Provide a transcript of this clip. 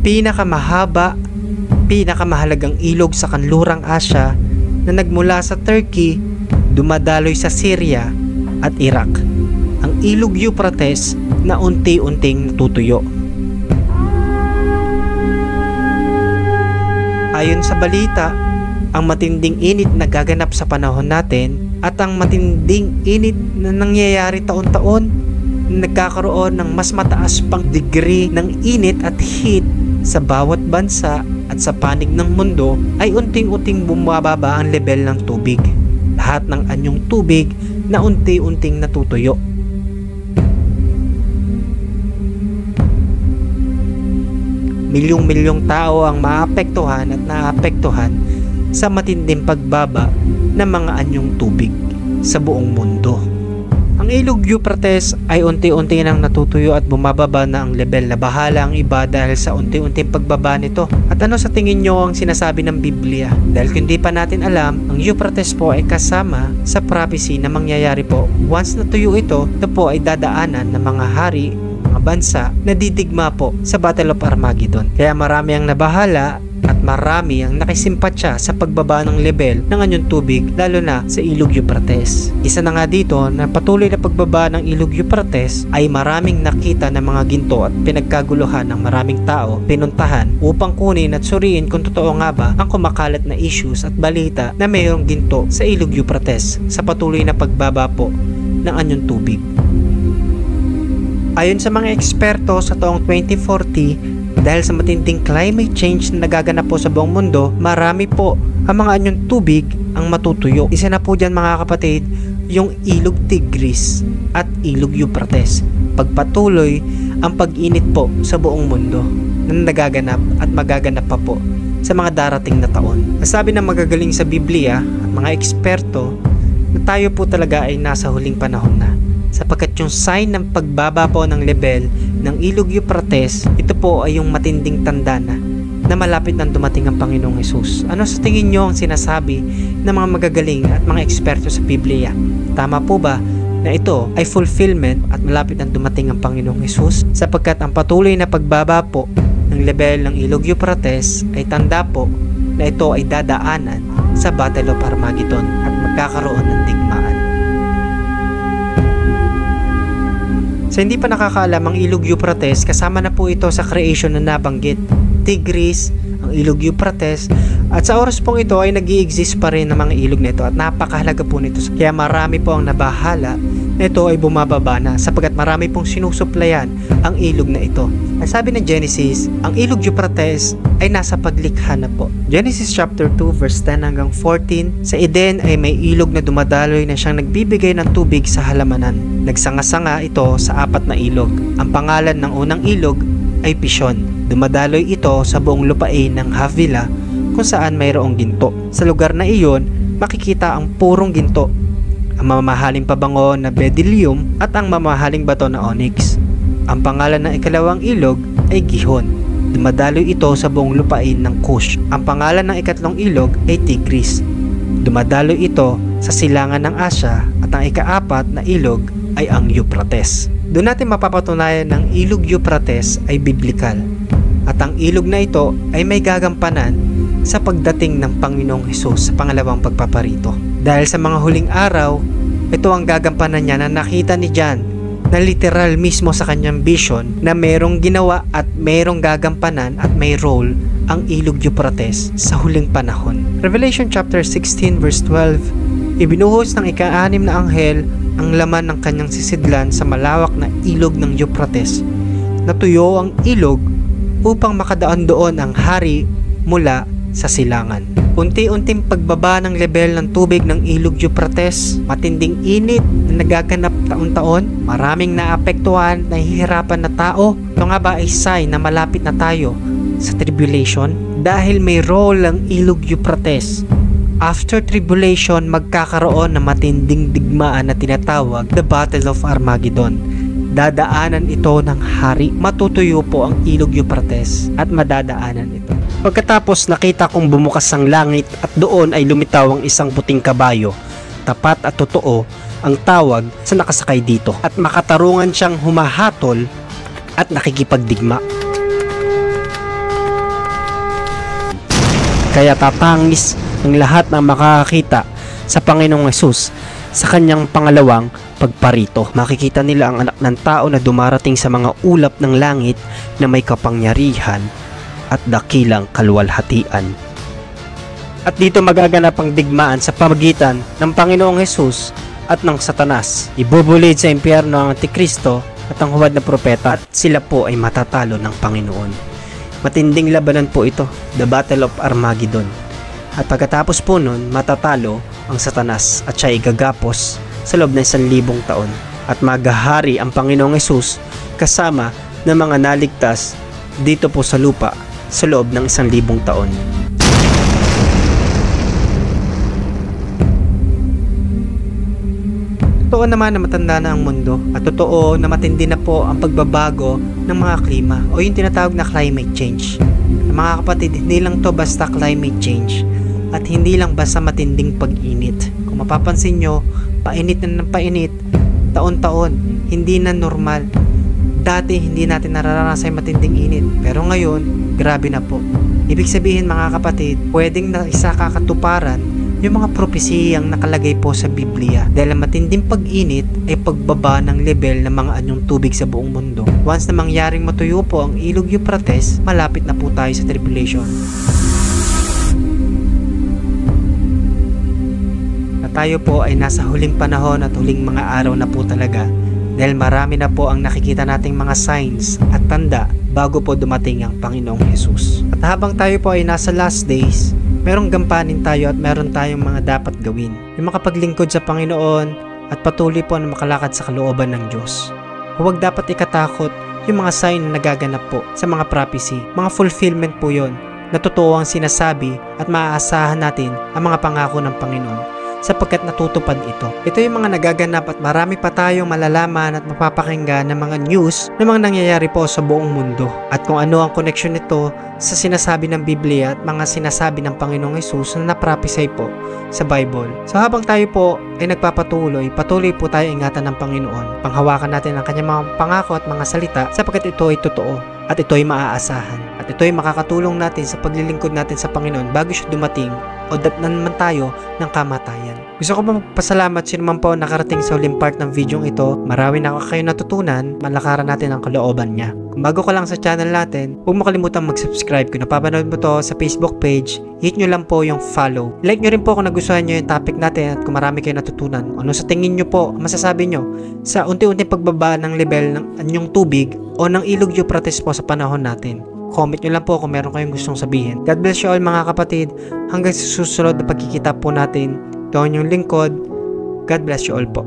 pinakamahaba, pinakamahalagang ilog sa kanlurang Asya na nagmula sa Turkey, dumadaloy sa Syria at Iraq. Ang ilog Euphrates na unti-unting natutuyo. Ayon sa balita, ang matinding init na gaganap sa panahon natin at ang matinding init na nangyayari taon-taon na nagkakaroon ng mas mataas pang degree ng init at heat sa bawat bansa at sa panig ng mundo ay unting-unting bumababa ang level ng tubig. Lahat ng anyong tubig na unti-unting natutuyo. Milyong-milyong tao ang maapektuhan at naapektuhan sa matinding pagbaba ng mga anyong tubig sa buong mundo. Ang ilog Euphrates ay unti-unti nang natutuyo at bumababa na ang level na bahala ang iba dahil sa unti-unting pagbaba nito. At ano sa tingin nyo ang sinasabi ng Biblia? Dahil kung di pa natin alam, ang Euphrates po ay kasama sa prophecy na mangyayari po. Once natuyo ito po ay dadaanan ng mga hari, bansa na didigma po sa Battle of Armageddon. Kaya marami ang nabahala at marami ang nakisimpatya sa pagbaba ng level ng anyong tubig, lalo na sa ilog Euphrates. Isa na nga dito na patuloy na pagbaba ng ilog Euphrates ay maraming nakita ng mga ginto at pinagkaguluhan ng maraming tao pinuntahan upang kunin at suriin kung totoo nga ba ang kumakalat na issues at balita na mayroong ginto sa ilog Euphrates sa patuloy na pagbaba po ng anyong tubig. Ayon sa mga eksperto sa taong 2040, dahil sa matinding climate change na nagaganap po sa buong mundo, marami po ang mga anyong tubig ang matutuyo. Isa na po dyan mga kapatid, yung ilog Tigris at ilog Euphrates. Pagpatuloy ang pag-init po sa buong mundo na nagaganap at magaganap pa po sa mga darating na taon. Sabi ng magagaling sa Biblia at mga eksperto na tayo po talaga ay nasa huling panahon na. Sapagkat yung sign ng pagbaba po ng level ng ilog Euphrates, ito po ay yung matinding tanda na malapit nang dumating ang Panginoong Hesus. Ano sa tingin nyo ang sinasabi ng mga magagaling at mga eksperto sa Biblia? Tama po ba na ito ay fulfillment at malapit nang dumating ang Panginoong Hesus? Sapagkat ang patuloy na pagbaba po ng level ng ilog Euphrates ay tanda po na ito ay dadaanan sa Battle of Armageddon at magkakaroon ng digmaan. Sa hindi pa nakakaalam, ang ilog Euphrates kasama na po ito sa creation na nabanggit. Tigris, ang ilog Euphrates, at sa oras pong ito ay nag-i-exist pa rin ang mga ilog nito at napakahalaga po nito. Kaya marami po ang nabahala na ito ay bumababa na sapagkat marami pong sinusuplayan ang ilog na ito. At sabi ng Genesis, ang ilog Euphrates ay nasa paglikha na po. Genesis chapter 2 verse 10 hanggang 14, sa Eden ay may ilog na dumadaloy na siyang nagbibigay ng tubig sa halamanan. Nagsanga-sanga ito sa 4 na ilog. Ang pangalan ng unang ilog ay Pishon. Dumadaloy ito sa buong lupain ng Havilah kung saan mayroong ginto. Sa lugar na iyon, makikita ang purong ginto, ang mamahaling pabango na bdellium at ang mamahaling bato na onyx. Ang pangalan ng ikalawang ilog ay Gihon. Dumadaloy ito sa buong lupain ng Cush. Ang pangalan ng ikatlong ilog ay Tigris. Dumadaloy ito sa silangan ng Asya at ang ika-4 na ilog ay ang Euphrates. Doon natin mapapatunayan ng ilog Euphrates ay biblikal at ang ilog na ito ay may gagampanan sa pagdating ng Panginoong Hesus sa pangalawang pagpaparito. Dahil sa mga huling araw, ito ang gagampanan niya na nakita ni John na literal mismo sa kanyang vision na mayroong ginawa at mayroong gagampanan at may role ang ilog Euphrates sa huling panahon. Revelation chapter 16 verse 12, ibinuhos ng ika-6 na anghel ang laman ng kanyang sisidlan sa malawak na ilog ng Euphrates. Natuyo ang ilog upang makadaan doon ang hari mula sa silangan. Unti-unting pagbaba ng level ng tubig ng ilog Euphrates, matinding init na nagaganap taon-taon, maraming naapektuhan, nahihirapan na tao. Ito nga ba ay sign na malapit na tayo sa tribulation? Dahil may role ang ilog Euphrates. After tribulation, magkakaroon ng matinding digmaan na tinatawag the Battle of Armageddon. Dadaanan ito ng hari. Matutuyo po ang ilog Euphrates at madadaanan ito. Pagkatapos nakita kong bumukas ang langit at doon ay lumitaw ang isang puting kabayo. Tapat at totoo ang tawag sa nakasakay dito at makatarungan siyang humahatol at nakikipagdigma. Kaya tatangis ng lahat ng makakakita sa Panginoong Hesus sa kanyang pangalawang pagparito. Makikita nila ang anak ng tao na dumarating sa mga ulap ng langit na may kapangyarihan at dakilang kaluwalhatian. At dito magaganap ang digmaan sa pamagitan ng Panginoong Hesus at ng Satanas. Ibubulid sa impyerno ang Antikristo at ang huwad na propeta at sila po ay matatalo ng Panginoon. Matinding labanan po ito, the Battle of Armageddon. At pagkatapos po nun, matatalo ang Satanas at siya igagapos sa loob ng 1,000 taon. At maghahari ang Panginoong Hesus kasama ng mga naligtas dito po sa lupa sa loob ng 1,000 taon. Totoo naman na matanda na ang mundo at totoo na matindi na po ang pagbabago ng mga klima o yung tinatawag na climate change. Mga kapatid, hindi lang to basta climate change at hindi lang basta matinding pag-init. Kung mapapansin nyo, painit na ng painit, taon-taon, hindi na normal. Dati hindi natin nararanasan yung matinding init, pero ngayon, grabe na po. Ibig sabihin mga kapatid, pwedeng na isa kakatuparan yung mga propesiyang nakalagay po sa Biblia dahil ang matinding pag-init ay pagbaba ng level ng mga anyong tubig sa buong mundo. Once na mangyaring matuyo po ang ilog Euphrates, malapit na po tayo sa tribulation. At tayo po ay nasa huling panahon at huling mga araw na po talaga dahil marami na po ang nakikita nating mga signs at tanda bago po dumating ang Panginoong Hesus. At habang tayo po ay nasa last days, merong gampanin tayo at meron tayong mga dapat gawin. Yung makapaglingkod sa Panginoon at patuloy po na makalakad sa kalooban ng Diyos. Huwag dapat ikatakot yung mga sign na nagaganap po sa mga prophecy. Mga fulfillment po yon na totoo ang sinasabi at maaasahan natin ang mga pangako ng Panginoon sapagkat natutupad ito. Ito yung mga nagaganap at marami pa tayong malalaman at mapapakinggan ng mga news na mga nangyayari po sa buong mundo. At kung ano ang connection nito sa sinasabi ng Biblia at mga sinasabi ng Panginoong Hesus na naprophesy po sa Bible. So habang tayo po ay nagpapatuloy, patuloy po tayo ingatan ng Panginoon. Panghawakan natin ang kanyang mga pangako at mga salita sapagkat ito ay totoo at ito ay maaasahan. At ito ay makakatulong natin sa paglilingkod natin sa Panginoon bago siya dumating o datnan naman tayo ng kamatayan. Gusto ko magpasalamat sino man po nakarating sa huling part ng video ito. Marami na kayo natutunan, malakaran natin ang kalooban niya. Kung bago ka lang sa channel natin, huwag mo kalimutang mag-subscribe. Kung napapanood mo to sa Facebook page, hit nyo lang po yung follow. Like nyo rin po kung nagustuhan nyo yung topic natin at kung marami kayo natutunan. Ano sa tingin nyo po, masasabi nyo sa unti-unti pagbaba ng level ng anyong tubig o ng ilog Euphrates po sa panahon natin. Comment nyo lang po kung meron kayong gustong sabihin. God bless you all mga kapatid. Hanggang sa susunod na pagkikita po natin. Ito ang inyong lingkod. God bless you all po.